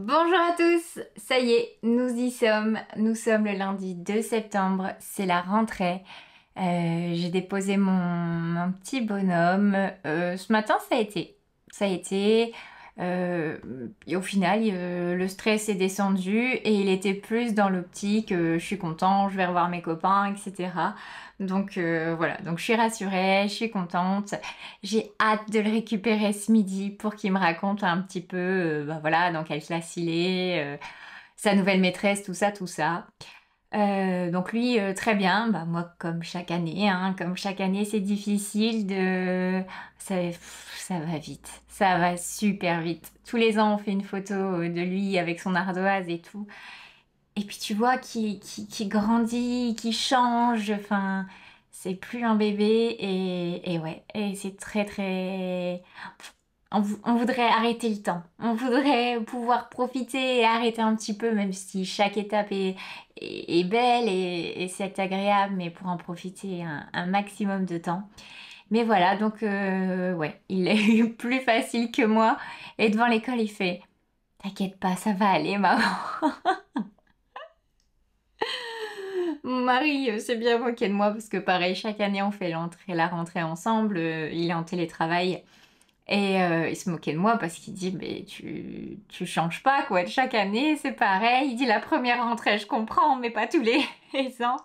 Bonjour à tous, ça y est, nous y sommes. Nous sommes le lundi 2 septembre, c'est la rentrée. J'ai déposé mon petit bonhomme. Ce matin, ça a été. Ça a été. Euh, et au final, le stress est descendu et il était plus dans l'optique, je suis content, je vais revoir mes copains, etc. Donc voilà, donc je suis rassurée, je suis contente. J'ai hâte de le récupérer ce midi pour qu'il me raconte un petit peu, bah voilà, dans quelle classe il est, sa nouvelle maîtresse, tout ça, tout ça. Donc lui, très bien. Bah moi, comme chaque année, hein, comme chaque année, c'est difficile de. Ça va vite, ça va super vite. Tous les ans, on fait une photo de lui avec son ardoise et tout. Et puis tu vois qui grandit, qui change. Enfin, c'est plus un bébé et ouais, et c'est très très. On voudrait arrêter le temps. On voudrait pouvoir profiter et arrêter un petit peu, même si chaque étape est belle et c'est agréable, mais pour en profiter un maximum de temps. Mais voilà, donc ouais, il est eu plus facile que moi. Et devant l'école, il fait, t'inquiète pas, ça va aller, maman. Mon mari s'est bien moqué de moi parce que pareil, chaque année, on fait la rentrée ensemble. Il est en télétravail. Et il se moquait de moi parce qu'il dit, mais tu changes pas quoi, chaque année c'est pareil. Il dit la première rentrée je comprends, mais pas tous les, les ans.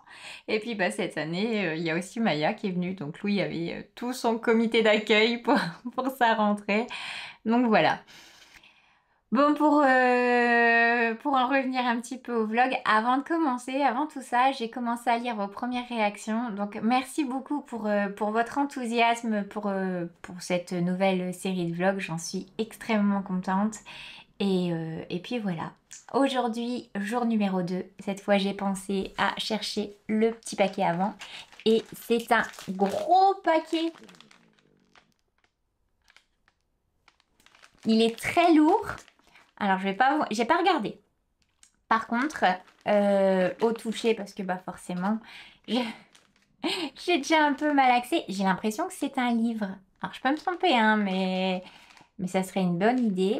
Et puis bah, cette année, il y a aussi Maya qui est venue, donc lui il avait tout son comité d'accueil pour sa rentrée. Donc voilà. Bon, pour en revenir un petit peu au vlog, avant de commencer, avant tout ça, j'ai commencé à lire vos premières réactions. Donc, merci beaucoup pour votre enthousiasme pour cette nouvelle série de vlogs. J'en suis extrêmement contente. Et puis voilà. Aujourd'hui, jour numéro 2. Cette fois, j'ai pensé à chercher le petit paquet avant. Et c'est un gros paquet. Il est très lourd. Alors, j'ai pas regardé. Par contre, au toucher, parce que bah forcément, j'ai j'ai déjà un peu malaxé. J'ai l'impression que c'est un livre. Alors je peux me tromper, hein, mais ça serait une bonne idée.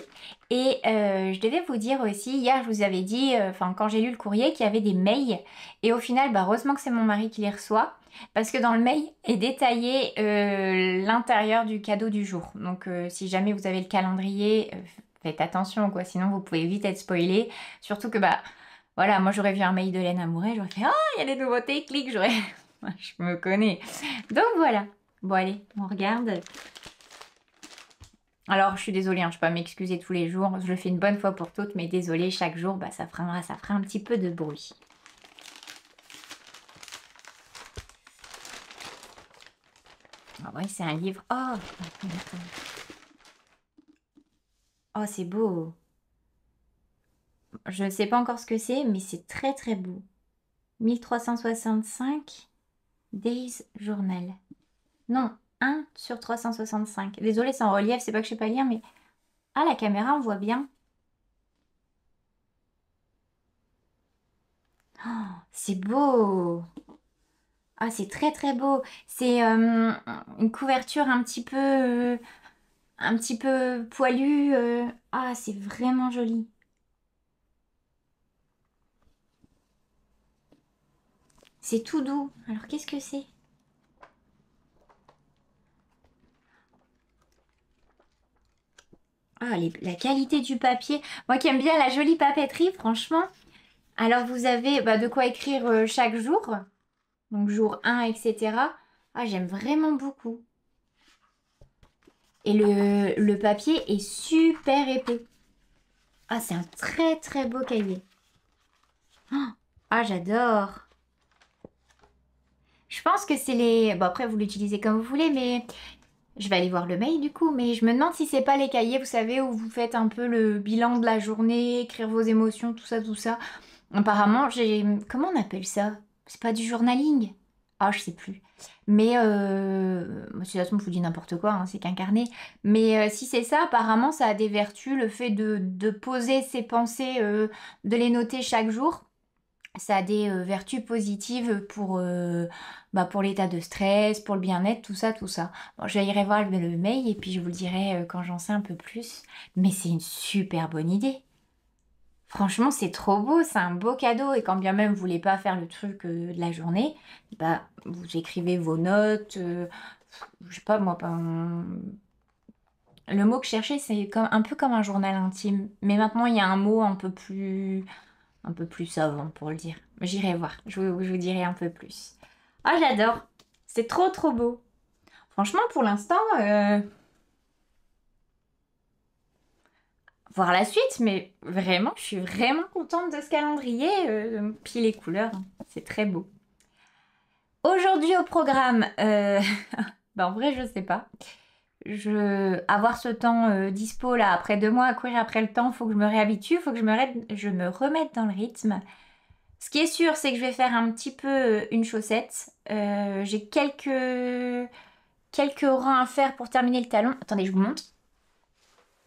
Et je devais vous dire aussi, hier je vous avais dit, enfin quand j'ai lu le courrier, qu'il y avait des mails. Et au final, bah, heureusement que c'est mon mari qui les reçoit. Parce que dans le mail est détaillé l'intérieur du cadeau du jour. Donc si jamais vous avez le calendrier, faites attention quoi, sinon vous pouvez vite être spoilé. Surtout que bah voilà, moi j'aurais vu un mail de Laine Amouret, j'aurais fait «Oh, il y a des nouveautés, clique», j'aurais... Je me connais. Donc voilà. Bon allez, on regarde. Alors je suis désolée, hein, je ne peux pas m'excuser tous les jours, je le fais une bonne fois pour toutes, mais désolée, chaque jour, bah, ça fera un petit peu de bruit. Ah ouais, c'est un livre. Oh, attends. Oh, c'est beau. Je ne sais pas encore ce que c'est, mais c'est très très beau. 1365 Days Journal. Non, 1 sur 365. Désolée, c'est en relief, c'est pas que je sais pas lire, mais... Ah, la caméra, on voit bien. Oh, c'est beau. Ah, c'est très très beau. C'est une couverture un petit peu poilue. Ah, c'est vraiment joli. C'est tout doux. Alors, qu'est-ce que c'est? Ah, la qualité du papier. Moi qui aime bien la jolie papeterie, franchement. Alors, vous avez bah, de quoi écrire chaque jour. Donc, jour 1, etc. Ah, j'aime vraiment beaucoup. Et le papier est super épais. Ah, c'est un très très beau cahier. Ah, j'adore. Je pense que c'est les... Bon, après, vous l'utilisez comme vous voulez, mais je vais aller voir le mail du coup. Mais je me demande si c'est pas les cahiers, vous savez, où vous faites un peu le bilan de la journée, écrire vos émotions, tout ça, tout ça. Apparemment, j'ai... Comment on appelle ça? C'est pas du journaling? Ah, je sais plus. Mais, de toute façon, je vous dis n'importe quoi, hein, c'est qu'un carnet. Mais si c'est ça, apparemment, ça a des vertus, le fait de poser ses pensées, de les noter chaque jour. Ça a des vertus positives bah, pour l'état de stress, pour le bien-être, tout ça, tout ça. Bon, j'irai voir le mail et puis je vous le dirai quand j'en sais un peu plus. Mais c'est une super bonne idée. Franchement, c'est trop beau, c'est un beau cadeau. Et quand bien même vous voulez pas faire le truc de la journée, bah, vous écrivez vos notes. Je sais pas moi, le mot que je cherchais, c'est comme, un peu comme un journal intime. Mais maintenant, il y a un mot un peu plus savant pour le dire. J'irai voir, je vous dirai un peu plus. Ah, j'adore. C'est trop trop beau. Franchement, pour l'instant, voir la suite, mais vraiment, je suis vraiment contente de ce calendrier. Puis les couleurs, hein, c'est très beau. Aujourd'hui au programme, bah en vrai, je sais pas. Avoir ce temps dispo là, après 2 mois à courir après le temps, faut que je me réhabitue, faut que je me remette dans le rythme. Ce qui est sûr, c'est que je vais faire un petit peu une chaussette. J'ai quelques rangs à faire pour terminer le talon. Attendez, je vous montre.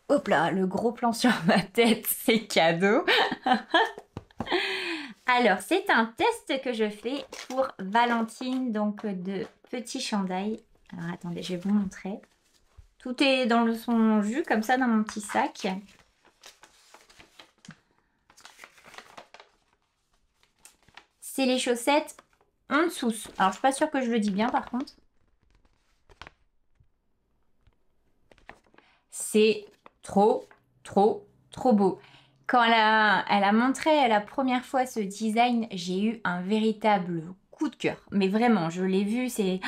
Hop là, le gros plan sur ma tête, c'est cadeau. Alors, c'est un test que je fais pour Valentine, donc de Petit Chandail. Alors, attendez, je vais vous montrer. Tout est dans son jus, comme ça, dans mon petit sac. C'est les chaussettes en dessous. Alors, je suis pas sûre que je le dis bien, par contre. C'est trop, trop, trop beau. Quand elle a montré la première fois ce design, j'ai eu un véritable coup de cœur. Mais vraiment, je l'ai vu, c'est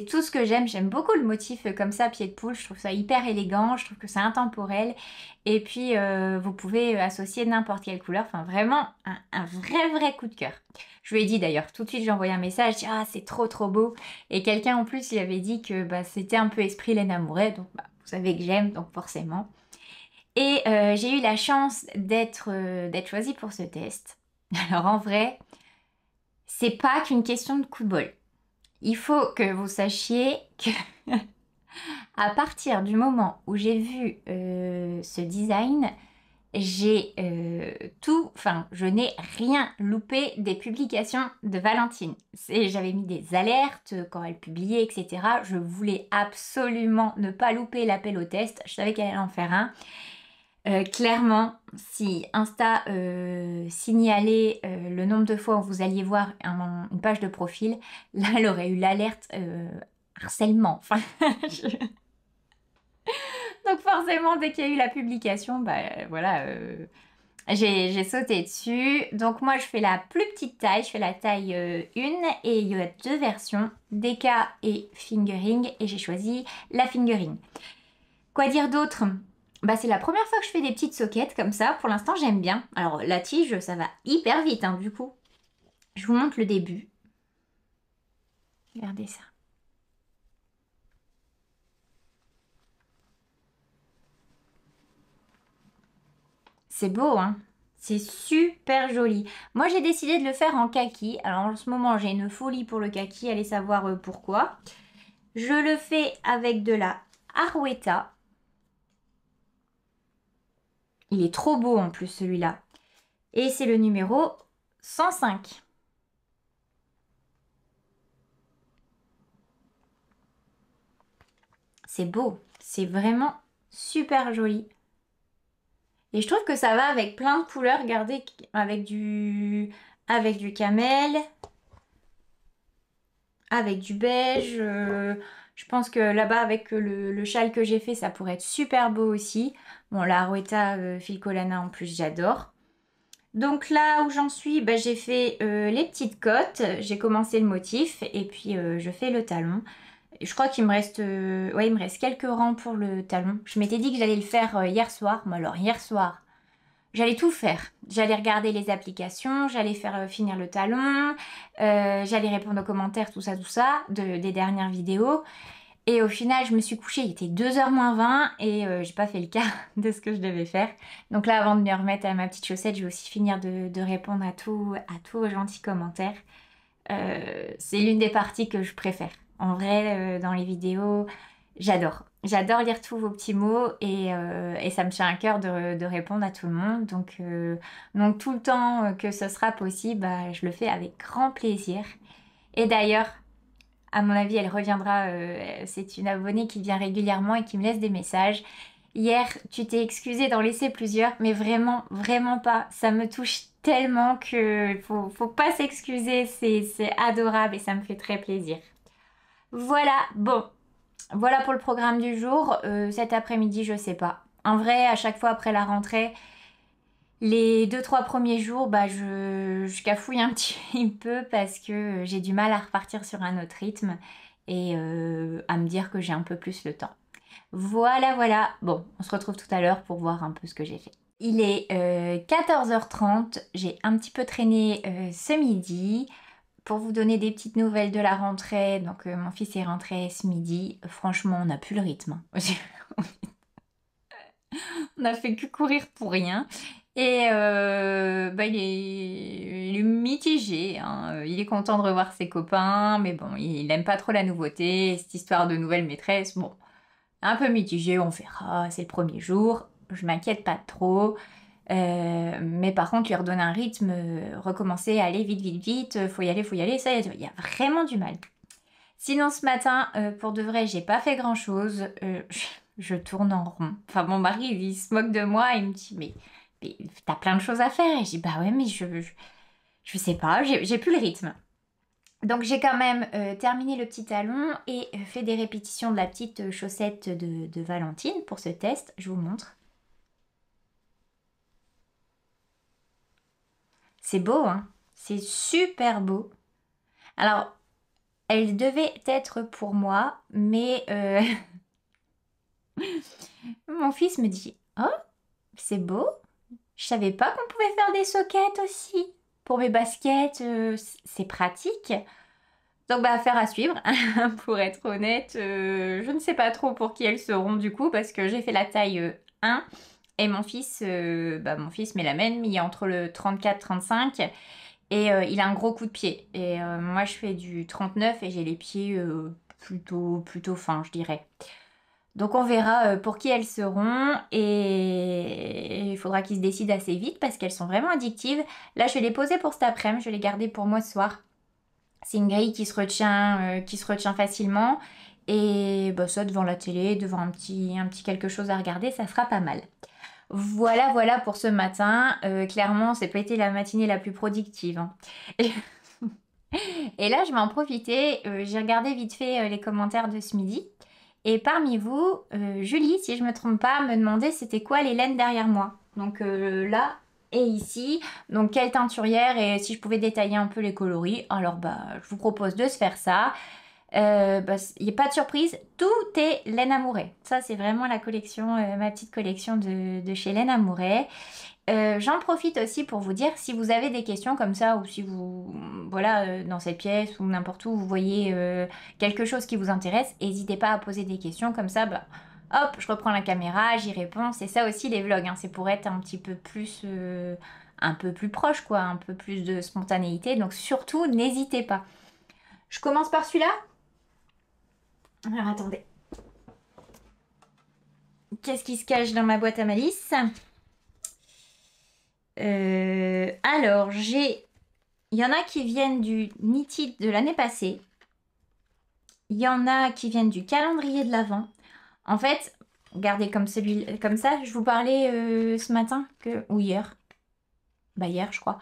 tout ce que j'aime. J'aime beaucoup le motif comme ça, pied de poule. Je trouve ça hyper élégant, je trouve que c'est intemporel. Et puis, vous pouvez associer n'importe quelle couleur. Enfin, vraiment, un vrai, vrai coup de cœur. Je lui ai dit d'ailleurs, tout de suite, j'ai envoyé un message, j'ai dit, ah, c'est trop, trop beau. Et quelqu'un en plus, il avait dit que bah, c'était un peu esprit Laine Amouret. Donc, bah, vous savez que j'aime, donc forcément. Et j'ai eu la chance d'être choisie pour ce test. Alors en vrai, c'est pas qu'une question de coup de bol. Il faut que vous sachiez que à partir du moment où j'ai vu ce design, j'ai je n'ai rien loupé des publications de Valentine. J'avais mis des alertes quand elle publiait, etc. Je voulais absolument ne pas louper l'appel au test. Je savais qu'elle allait en faire un. Clairement, si Insta signalait le nombre de fois où vous alliez voir une page de profil, là, elle aurait eu l'alerte harcèlement. Enfin, donc forcément, dès qu'il y a eu la publication, bah voilà, j'ai sauté dessus. Donc moi, je fais la plus petite taille, je fais la taille 1 et il y a 2 versions, DK et fingering, et j'ai choisi la fingering. Quoi dire d'autre? Bah, c'est la première fois que je fais des petites soquettes comme ça. Pour l'instant, j'aime bien. Alors, la tige, ça va hyper vite, hein, du coup. Je vous montre le début. Regardez ça. C'est beau, hein? C'est super joli. Moi, j'ai décidé de le faire en kaki. Alors, en ce moment, j'ai une folie pour le kaki. Allez savoir pourquoi. Je le fais avec de la Arwetta. Il est trop beau en plus, celui-là. Et c'est le numéro 105. C'est beau. C'est vraiment super joli. Et je trouve que ça va avec plein de couleurs. Regardez, avec du camel, avec du beige. Je pense que là-bas, avec le châle que j'ai fait, ça pourrait être super beau aussi. Bon, la Arwetta Filcolana en plus, j'adore. Donc là où j'en suis, bah, j'ai fait les petites côtes. J'ai commencé le motif et puis je fais le talon. Je crois qu'il me reste, ouais, il me reste quelques rangs pour le talon. Je m'étais dit que j'allais le faire hier soir. Mais alors, hier soir... J'allais tout faire. J'allais regarder les applications, j'allais faire finir le talon, j'allais répondre aux commentaires, tout ça, des dernières vidéos. Et au final, je me suis couchée, il était 2h moins 20 et j'ai pas fait le cas de ce que je devais faire. Donc là, avant de me remettre à ma petite chaussette, je vais aussi finir de répondre à tous vos gentils commentaires. C'est l'une des parties que je préfère. En vrai, dans les vidéos, j'adore. J'adore lire tous vos petits mots et ça me tient à cœur de répondre à tout le monde. Donc tout le temps que ce sera possible, bah, je le fais avec grand plaisir. Et d'ailleurs, à mon avis, elle reviendra. C'est une abonnée qui vient régulièrement et qui me laisse des messages. Hier, tu t'es excusée d'en laisser plusieurs, mais vraiment, vraiment pas. Ça me touche tellement que faut pas s'excuser. C'est adorable et ça me fait très plaisir. Voilà, bon, voilà pour le programme du jour. Cet après-midi, je sais pas. En vrai, à chaque fois après la rentrée, les 2-3 premiers jours, bah, je cafouille un petit peu parce que j'ai du mal à repartir sur un autre rythme et à me dire que j'ai un peu plus le temps. Voilà, voilà. Bon, on se retrouve tout à l'heure pour voir un peu ce que j'ai fait. Il est 14h30, j'ai un petit peu traîné ce midi pour vous donner des petites nouvelles de la rentrée. Donc mon fils est rentré ce midi. Franchement, on n'a plus le rythme. On a fait que courir pour rien. Et bah, il est mitigé, hein. Il est content de revoir ses copains, mais bon, il n'aime pas trop la nouveauté, cette histoire de nouvelle maîtresse. Bon, un peu mitigé, on verra, c'est le premier jour, je m'inquiète pas trop. Mais par contre, lui redonner un rythme, recommencer à aller vite, vite, vite, faut y aller, ça, il y a vraiment du mal. Sinon, ce matin, pour de vrai, j'ai pas fait grand-chose. Je tourne en rond. Enfin, mon mari, il se moque de moi, il me dit, mais t'as plein de choses à faire. Et je dis, bah ouais, mais je sais pas, j'ai plus le rythme. Donc j'ai quand même terminé le petit talon et fait des répétitions de la petite chaussette de Valentine pour ce test. Je vous montre. C'est beau, hein? C'est super beau. Alors, elle devait être pour moi, mais mon fils me dit, oh, c'est beau. Je savais pas qu'on pouvait faire des sockets aussi. Pour mes baskets, c'est pratique. Donc bah affaire à suivre. Pour être honnête, je ne sais pas trop pour qui elles seront du coup parce que j'ai fait la taille 1 et mon fils Mélamène, il est entre le 34-35 et il a un gros coup de pied. Et moi je fais du 39 et j'ai les pieds plutôt fins, je dirais. Donc on verra pour qui elles seront et il faudra qu'ils se décident assez vite parce qu'elles sont vraiment addictives. Là je vais les poser pour cet après-midi, je vais les garder pour moi ce soir. C'est une grille qui se retient facilement et bah, ça devant la télé, devant un petit quelque chose à regarder, ça sera pas mal. Voilà, voilà pour ce matin. Clairement, c'est pas été la matinée la plus productive, hein. Et là, je vais en profiter. J'ai regardé vite fait les commentaires de ce midi. Et parmi vous, Julie, si je me trompe pas, me demandait c'était quoi les laines derrière moi. Donc là et ici. Donc quelle teinturière et si je pouvais détailler un peu les coloris. Alors bah, je vous propose de se faire ça. Bah, il n'y a pas de surprise, tout est laine Amouret. Ça, c'est vraiment la collection, ma petite collection de chez Laine Amouret. J'en profite aussi pour vous dire si vous avez des questions comme ça ou si vous, voilà, dans cette pièce ou n'importe où, vous voyez quelque chose qui vous intéresse, n'hésitez pas à poser des questions comme ça. Bah, hop, je reprends la caméra, j'y réponds. C'est ça aussi les vlogs, hein, c'est pour être un peu plus proche, quoi, un peu plus de spontanéité. Donc surtout, n'hésitez pas. Je commence par celui-là. Alors attendez. Qu'est-ce qui se cache dans ma boîte à malice? Alors, il y en a qui viennent du Knitted de l'année passée. Il y en a qui viennent du calendrier de l'Avent. En fait, regardez comme comme ça, je vous parlais ce matin, ou hier. Bah hier, je crois.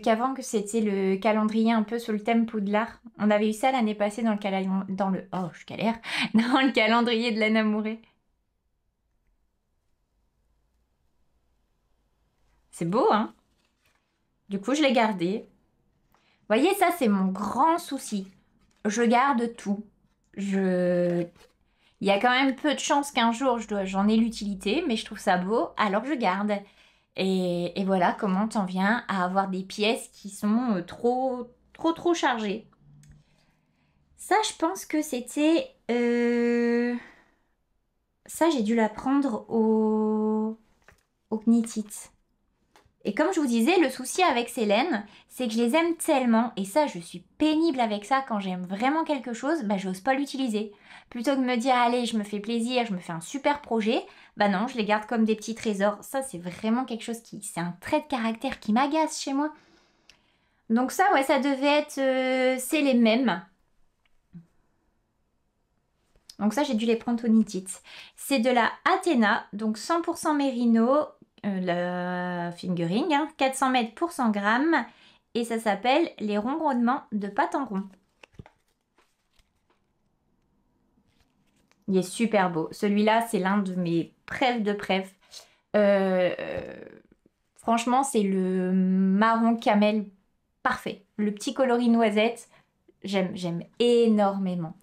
Qu'avant que c'était le calendrier un peu sur le thème Poudlard. On avait eu ça l'année passée oh, je galère. Dans le calendrier de l'Anne Amourée. C'est beau, hein? Du coup, je l'ai gardé. Voyez, ça, c'est mon grand souci. Je garde tout. Il y a quand même peu de chances qu'un jour j'en ai l'utilité, mais je trouve ça beau, alors je garde. Et voilà comment t'en viens à avoir des pièces qui sont trop chargées. Ça, je pense que c'était... Ça, j'ai dû l'apprendre au Knit It. Et comme je vous disais, le souci avec ces laines, c'est que je les aime tellement, et ça, je suis pénible avec ça, quand j'aime vraiment quelque chose, bah j'ose pas l'utiliser. Plutôt que de me dire, allez, je me fais plaisir, je me fais un super projet, bah non, je les garde comme des petits trésors. Ça, c'est vraiment quelque chose c'est un trait de caractère qui m'agace chez moi. Donc ça, ouais, ça devait être, c'est les mêmes. Donc ça, j'ai dû les prendre Tonitite. C'est de la Athena, donc 100% mérino, la fingering, hein, 400 mètres pour 100 grammes. Et ça s'appelle les ronronnements de pâte en rond. Il est super beau. Celui-là, c'est l'un de mes préf de préf. Franchement, c'est le marron camel parfait. Le petit coloris noisette, j'aime énormément.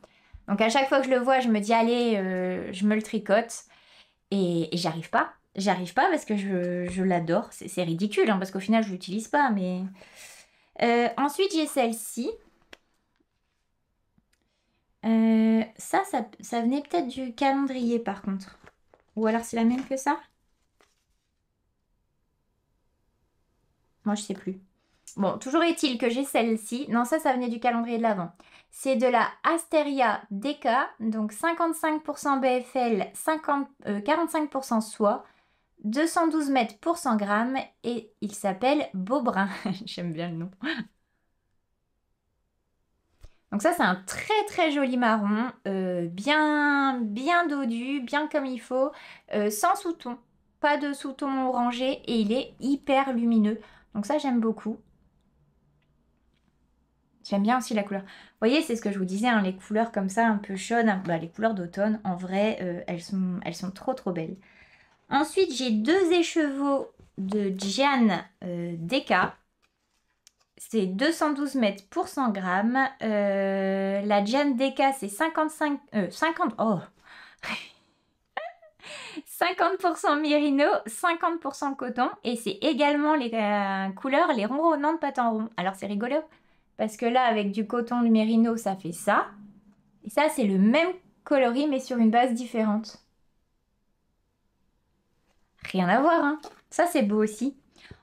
Donc à chaque fois que je le vois, je me dis allez, je me le tricote. Et j'arrive pas. J'arrive pas parce que je l'adore. C'est ridicule, hein, parce qu'au final, je l'utilise pas. Mais ensuite, j'ai celle-ci. Ça venait peut-être du calendrier par contre. Ou alors c'est la même que ça? Moi je sais plus. Bon, toujours est-il que j'ai celle-ci. Non, ça venait du calendrier de l'Avent. C'est de la Asteria Deca, donc 55% BFL, 45% soie, 212 mètres pour 100 grammes et il s'appelle Beaubrun. J'aime bien le nom. Donc ça, c'est un très très joli marron, bien dodu, bien comme il faut, sans sous-ton. Pas de sous-ton orangé et il est hyper lumineux. Donc ça, j'aime beaucoup. J'aime bien aussi la couleur. Vous voyez, c'est ce que je vous disais, hein, les couleurs comme ça, un peu chaudes, bah, les couleurs d'automne, en vrai, elles sont trop trop belles. Ensuite, j'ai deux écheveaux de Gian Deca. C'est 212 mètres pour 100 grammes. La Gian Deca, c'est 50, 50% mérino, 50% coton. Et c'est également les couleurs, les ronronnants de pâte en rond. Alors c'est rigolo, parce que là, avec du coton, du mérino, ça fait ça. Et ça, c'est le même coloris, mais sur une base différente. Rien à voir, hein. Ça, c'est beau aussi.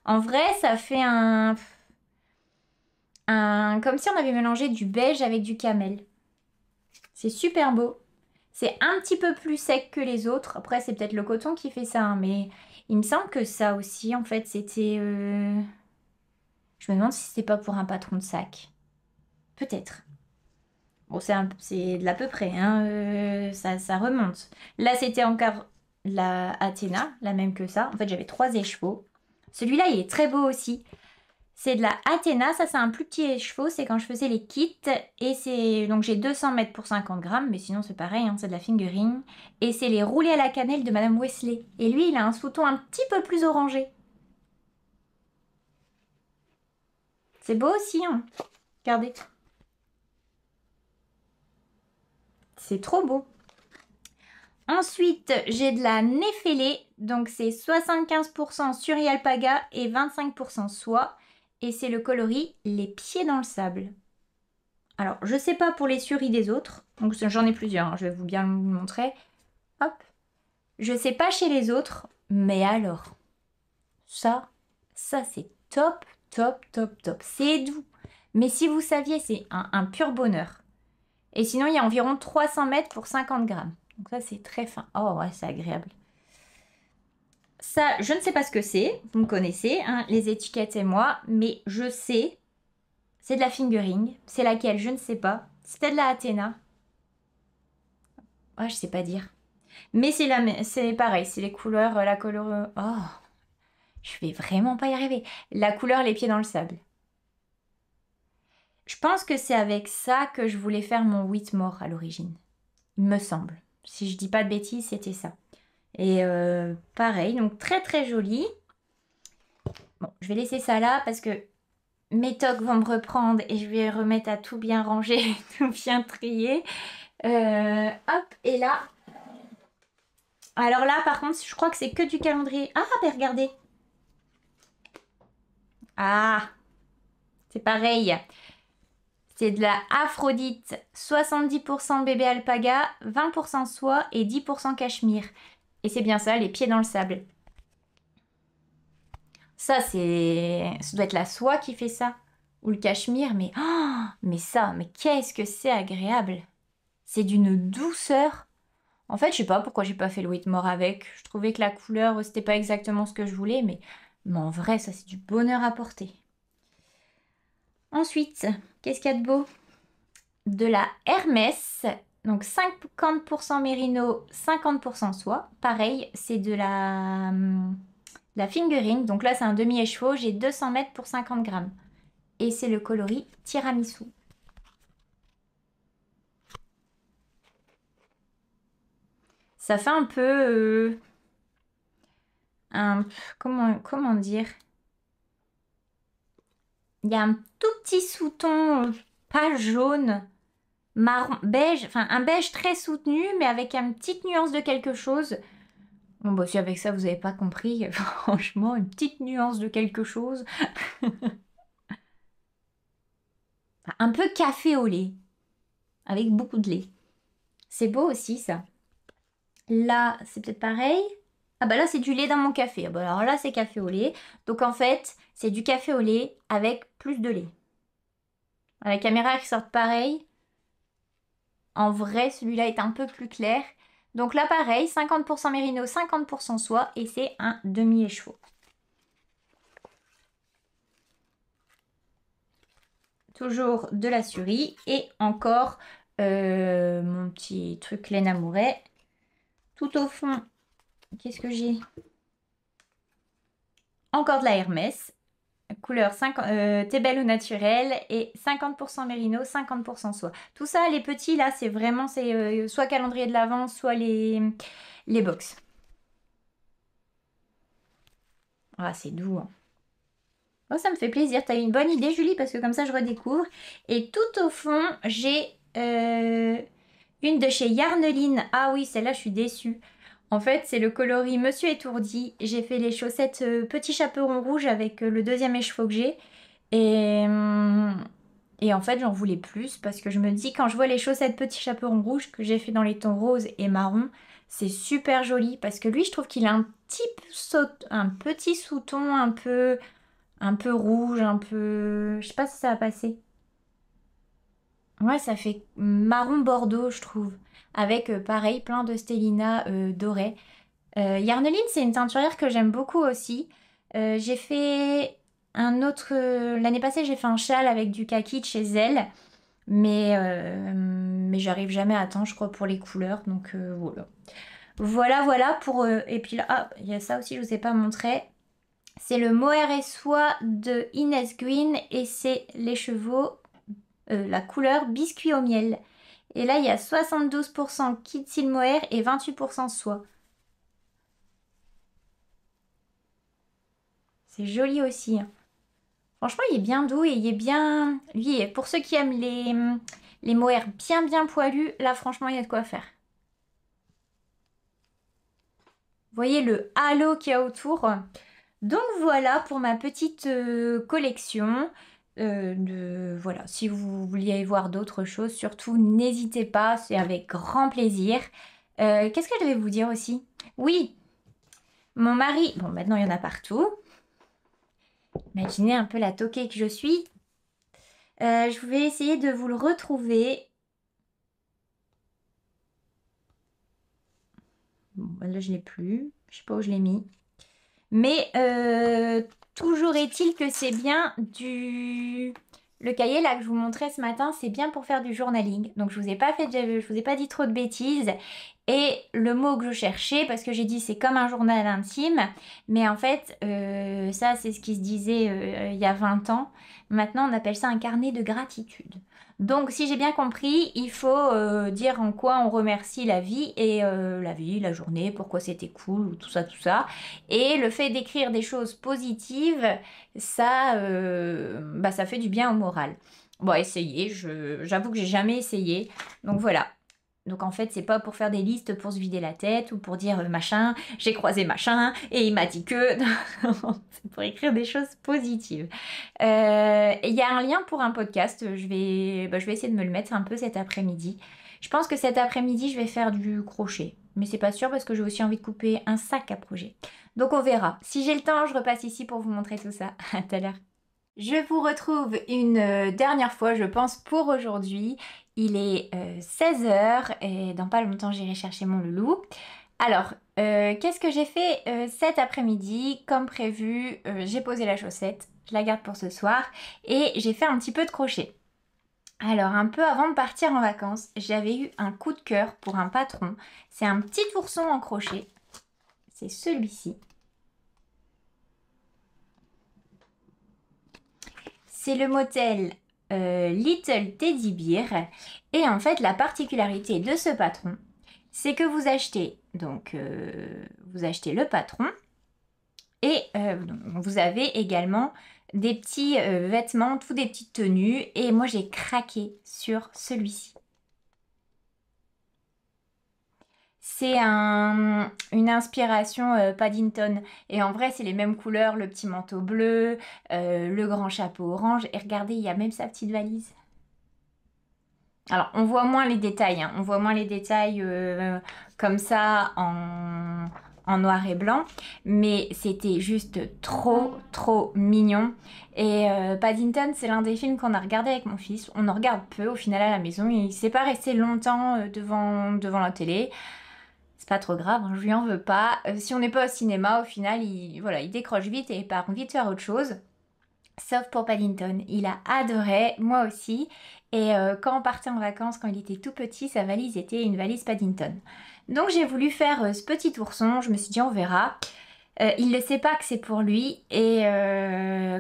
En vrai, ça fait comme si on avait mélangé du beige avec du camel. C'est super beau. C'est un petit peu plus sec que les autres. Après, c'est peut-être le coton qui fait ça, hein, mais il me semble que ça aussi, en fait, c'était... Je me demande si c'était pas pour un patron de sac. Peut-être. Bon, c'est de l'à peu près, hein, ça remonte. Là, c'était encore la Athéna, la même que ça. En fait, j'avais 3 écheveaux. Celui-là, il est très beau aussi. C'est de la Athéna, ça c'est un plus petit écheveau, c'est quand je faisais les kits. Et c'est donc j'ai 200 mètres pour 50 grammes, mais sinon c'est pareil, hein, c'est de la fingering. Et c'est les roulés à la cannelle de Madame Wesley. Et lui, il a un sous-ton un petit peu plus orangé. C'est beau aussi, hein. Regardez. C'est trop beau. Ensuite, j'ai de la Néfélé, donc c'est 75% Suri-Alpaga et 25% soie. Et c'est le coloris Les Pieds dans le Sable. Alors, je sais pas pour les suris des autres, donc j'en ai plusieurs, hein, je vais vous bien vous montrer. Hop. Je sais pas chez les autres, mais alors, ça c'est top, top, top, top. C'est doux, mais si vous saviez, c'est un pur bonheur. Et sinon, il y a environ 300 mètres pour 50 grammes. Donc ça, c'est très fin. Oh ouais, c'est agréable. Ça, je ne sais pas ce que c'est. Vous me connaissez, hein, les étiquettes et moi. Mais je sais. C'est de la fingering. C'est laquelle, je ne sais pas. C'était de la Athéna. Ouais, je sais pas dire. Mais c'est pareil. C'est les couleurs, la couleur... Oh, je vais vraiment pas y arriver. La couleur, les pieds dans le sable. Je pense que c'est avec ça que je voulais faire mon Whitmore à l'origine. Il me semble. Si je dis pas de bêtises, c'était ça. Et pareil, donc très très joli. Bon, je vais laisser ça là parce que mes tocs vont me reprendre et je vais remettre à tout bien ranger, tout bien trier. Hop, et là. Alors là, par contre, je crois que c'est que du calendrier. Ah, ben regardez. Ah, c'est pareil. C'est de la Aphrodite, 70% bébé alpaga, 20% soie et 10% cachemire. Et c'est bien ça, les pieds dans le sable. Ça doit être la soie qui fait ça. Ou le cachemire, mais... Oh, mais qu'est-ce que c'est agréable. C'est d'une douceur. En fait, je sais pas pourquoi j'ai pas fait le Whitmore avec. Je trouvais que la couleur, c'était pas exactement ce que je voulais, mais en vrai, ça, c'est du bonheur à porter. Ensuite, qu'est-ce qu'il y a de beau? De la Hermès. Donc 50% mérino, 50% soie. Pareil, c'est de la fingering. Donc là, c'est un demi-écheveau. J'ai 200 mètres pour 50 grammes. Et c'est le coloris tiramisu. Ça fait un peu... comment dire? Il y a un tout petit sous-ton, pas jaune, marron, beige, enfin un beige très soutenu, mais avec une petite nuance de quelque chose. Bon, bah si avec ça vous n'avez pas compris, franchement, une petite nuance de quelque chose. Un peu café au lait, avec beaucoup de lait. C'est beau aussi ça. Là, c'est peut-être pareil. Ah bah là, c'est du lait dans mon café. Ah bah alors là, c'est café au lait. Donc en fait, c'est du café au lait avec plus de lait. À la caméra qui sort pareil. En vrai, celui-là est un peu plus clair. Donc là, pareil, 50% mérino, 50% soie. Et c'est un demi-écheveau. Toujours de la surie. Et encore mon petit truc laine amouret. Tout au fond, qu'est-ce que j'ai? Encore de la Hermès. Couleur 5, thé belle ou naturel. Et 50% mérino, 50% soie. Tout ça, les petits, là, c'est vraiment soit calendrier de l'Avent, soit les box. Ah, c'est doux, hein. Oh, ça me fait plaisir. T'as eu une bonne idée, Julie, parce que comme ça, je redécouvre. Et tout au fond, j'ai une de chez Yarneline. Ah oui, celle-là, je suis déçue. En fait, c'est le coloris Monsieur Étourdi. J'ai fait les chaussettes Petit Chaperon Rouge avec le deuxième écheveau que j'ai. Et, et en fait, j'en voulais plus parce que je me dis, quand je vois les chaussettes Petit Chaperon Rouge que j'ai fait dans les tons rose et marron, c'est super joli parce que lui, je trouve qu'il a un petit sous-ton un peu rouge, un peu... Je sais pas si ça va passer. Ouais, ça fait marron bordeaux, je trouve. Avec, pareil, plein de stellina dorés. Yarneline, c'est une teinturière que j'aime beaucoup aussi. J'ai fait un autre... L'année passée, j'ai fait un châle avec du kaki de chez elle. Mais j'arrive jamais à temps, je crois, pour les couleurs. Donc, voilà. Voilà pour... et puis là, ah, il y a ça aussi, je vous ai pas montré. C'est le mohair et soie de Inès Green et c'est les chevaux, la couleur biscuit au miel. Et là, il y a 72% Kitsil mohair et 28% soie. C'est joli aussi, hein. Franchement, il est bien doux et il est bien... Lui, pour ceux qui aiment les mohairs bien poilus, là, franchement, il y a de quoi faire. Vous voyez le halo qu'il y a autour? Donc voilà pour ma petite collection. Voilà, si vous vouliez voir d'autres choses, surtout n'hésitez pas, c'est avec grand plaisir. Qu'est-ce que je devais vous dire aussi? Oui, mon mari, bon maintenant il y en a partout. Imaginez un peu la toquée que je suis. Je vais essayer de vous le retrouver. Bon, ben là je l'ai plus, je sais pas où je l'ai mis. Mais toujours est-il que c'est bien du... Le cahier là que je vous montrais ce matin, c'est bien pour faire du journaling. Donc je vous ai pas je vous ai pas dit trop de bêtises. Et le mot que je cherchais, parce que j'ai dit c'est comme un journal intime, mais en fait ça c'est ce qui se disait il y a 20 ans. Maintenant on appelle ça un carnet de gratitude. Donc si j'ai bien compris, il faut dire en quoi on remercie la vie et la vie, la journée, pourquoi c'était cool ou tout ça, tout ça. Et le fait d'écrire des choses positives, ça, bah, ça fait du bien au moral. Bon, essayez, j'avoue que j'ai jamais essayé. Donc voilà. Donc en fait, c'est pas pour faire des listes pour se vider la tête ou pour dire machin, j'ai croisé machin et il m'a dit que... C'est pour écrire des choses positives. Il y a un lien pour un podcast, bah, je vais essayer de me le mettre un peu cet après-midi. Je pense que cet après-midi, je vais faire du crochet. Mais c'est pas sûr parce que j'ai aussi envie de couper un sac à projet. Donc on verra. Si j'ai le temps, je repasse ici pour vous montrer tout ça. À tout à l'heure. Je vous retrouve une dernière fois, je pense, pour aujourd'hui. Il est 16 h et dans pas longtemps, j'irai chercher mon loulou. Alors, qu'est-ce que j'ai fait cet après-midi? Comme prévu, j'ai posé la chaussette, je la garde pour ce soir et j'ai fait un petit peu de crochet. Alors, un peu avant de partir en vacances, j'avais eu un coup de cœur pour un patron. C'est un petit ourson en crochet. C'est celui-ci. C'est le modèle Little Teddy Bear. Et en fait, la particularité de ce patron, c'est que vous achetez, donc, vous achetez le patron et vous avez également des petits vêtements, tous des petites tenues. Et moi, j'ai craqué sur celui-ci. C'est une inspiration Paddington. Et en vrai, c'est les mêmes couleurs, le petit manteau bleu, le grand chapeau orange. Et regardez, il y a même sa petite valise. Alors, on voit moins les détails, hein. On voit moins les détails comme ça en noir et blanc. Mais c'était juste trop, trop mignon. Et Paddington, c'est l'un des films qu'on a regardé avec mon fils. On en regarde peu au final à la maison. Il ne s'est pas resté longtemps devant la télé. C'est pas trop grave, hein, je lui en veux pas. Si on n'est pas au cinéma, au final, voilà, il décroche vite et il part vite faire autre chose. Sauf pour Paddington, il a adoré, moi aussi. Et quand on partait en vacances, quand il était tout petit, sa valise était une valise Paddington. Donc j'ai voulu faire ce petit ourson, je me suis dit on verra. Il ne sait pas que c'est pour lui. Et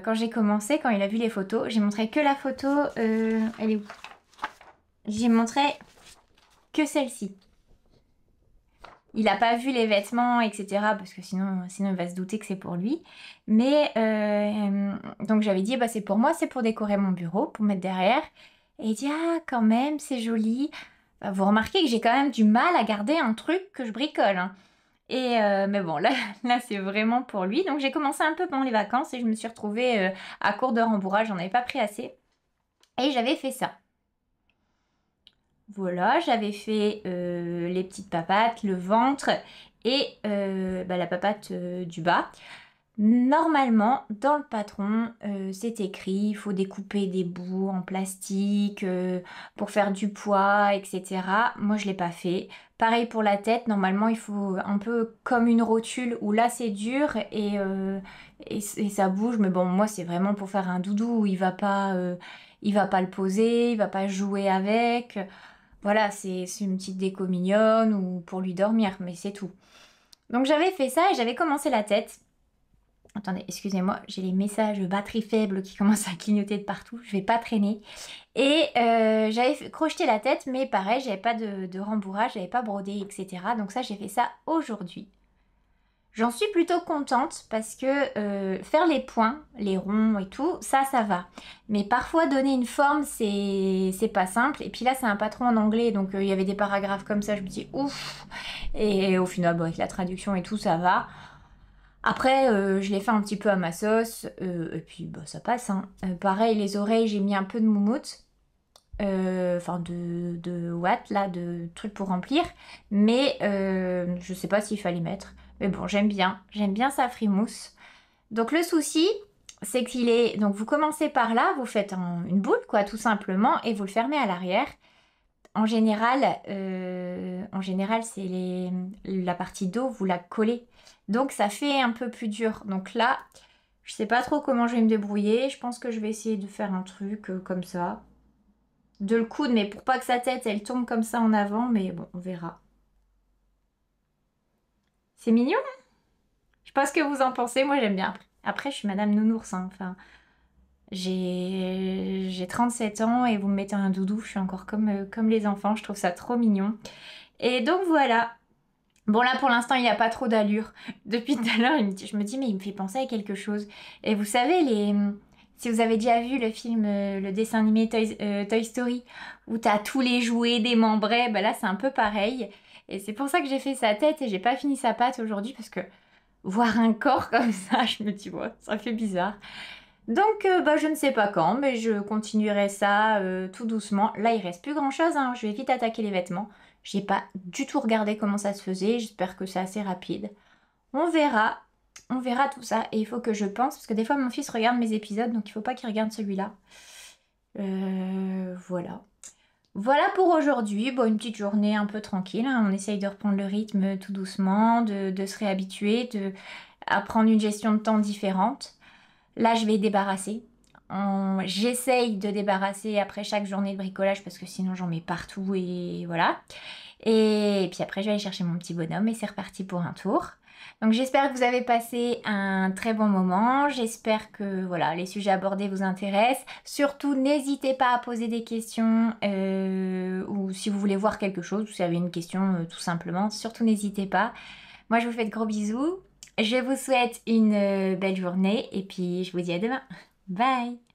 quand j'ai commencé, quand il a vu les photos, j'ai montré que la photo... elle est où? J'ai montré que celle-ci. Il n'a pas vu les vêtements, etc. Parce que sinon il va se douter que c'est pour lui. Mais donc j'avais dit, bah, c'est pour moi, c'est pour décorer mon bureau, pour mettre derrière. Et il dit, ah quand même, c'est joli. Bah, vous remarquez que j'ai quand même du mal à garder un truc que je bricole, hein. Et mais bon, là c'est vraiment pour lui. Donc j'ai commencé un peu pendant les vacances et je me suis retrouvée à court de rembourrage, j'en avais pas pris assez. Et j'avais fait ça. Voilà, j'avais fait les petites papates, le ventre et la papate du bas. Normalement, dans le patron, c'est écrit, il faut découper des bouts en plastique pour faire du poids, etc. Moi, je ne l'ai pas fait. Pareil pour la tête, normalement, il faut un peu comme une rotule où là, c'est dur et ça bouge. Mais bon, moi, c'est vraiment pour faire un doudou où il va pas le poser, il va pas jouer avec. Voilà, c'est une petite déco mignonne ou pour lui dormir, mais c'est tout. Donc j'avais fait ça et j'avais commencé la tête. Attendez, excusez-moi, j'ai les messages batterie faible qui commencent à clignoter de partout, je vais pas traîner. Et j'avais crocheté la tête, mais pareil, j'avais pas de rembourrage, j'avais pas brodé, etc. Donc ça, j'ai fait ça aujourd'hui. J'en suis plutôt contente parce que faire les points, les ronds et tout, ça va. Mais parfois donner une forme, c'est pas simple. Et puis là, c'est un patron en anglais, donc il y avait des paragraphes comme ça, je me dis ouf. Et au final, bon, avec la traduction et tout, ça va. Après, je l'ai fait un petit peu à ma sauce, et puis bah, ça passe, hein. Pareil, les oreilles, j'ai mis un peu de moumoute. Enfin de watts là, de trucs pour remplir, mais je sais pas s'il fallait mettre, mais bon, j'aime bien sa frimousse. Donc le souci, c'est qu'il est, donc vous commencez par là, vous faites une boule quoi, tout simplement, et vous le fermez à l'arrière. En général c'est la partie dos, vous la collez, donc ça fait un peu plus dur. Donc là, je sais pas trop comment je vais me débrouiller, je pense que je vais essayer de faire un truc comme ça, de le coudre, mais pour pas que sa tête elle tombe comme ça en avant, mais bon, on verra. C'est mignon, hein. Je sais pas ce que vous en pensez, moi j'aime bien. Après, je suis Madame Nounours, hein. Enfin, j'ai 37 ans et vous me mettez un doudou, je suis encore comme les enfants, je trouve ça trop mignon. Et donc voilà. Bon là pour l'instant il n'y a pas trop d'allure. Depuis tout à l'heure je me dis mais il me fait penser à quelque chose. Et vous savez si vous avez déjà vu le film, le dessin animé Toy Story, où t'as tous les jouets démembrés, bah là c'est un peu pareil. Et c'est pour ça que j'ai fait sa tête et j'ai pas fini sa patte aujourd'hui parce que voir un corps comme ça, je me dis ouais, ça fait bizarre. Donc bah je ne sais pas quand, mais je continuerai ça tout doucement. Là il reste plus grand chose, hein. Je vais vite attaquer les vêtements. J'ai pas du tout regardé comment ça se faisait, j'espère que c'est assez rapide. On verra tout ça. Et il faut que je pense, parce que des fois mon fils regarde mes épisodes, donc il faut pas qu'il regarde celui-là. Voilà. Voilà pour aujourd'hui. Bon, une petite journée un peu tranquille, hein. On essaye de reprendre le rythme tout doucement, de se réhabituer, à prendre une gestion de temps différente. Là, je vais débarrasser. J'essaye de débarrasser après chaque journée de bricolage parce que sinon j'en mets partout et voilà. Et puis après je vais aller chercher mon petit bonhomme et c'est reparti pour un tour. Donc j'espère que vous avez passé un très bon moment, j'espère que voilà, les sujets abordés vous intéressent. Surtout n'hésitez pas à poser des questions ou si vous voulez voir quelque chose, ou si vous avez une question tout simplement, surtout n'hésitez pas. Moi je vous fais de gros bisous, je vous souhaite une belle journée et puis je vous dis à demain. Bye!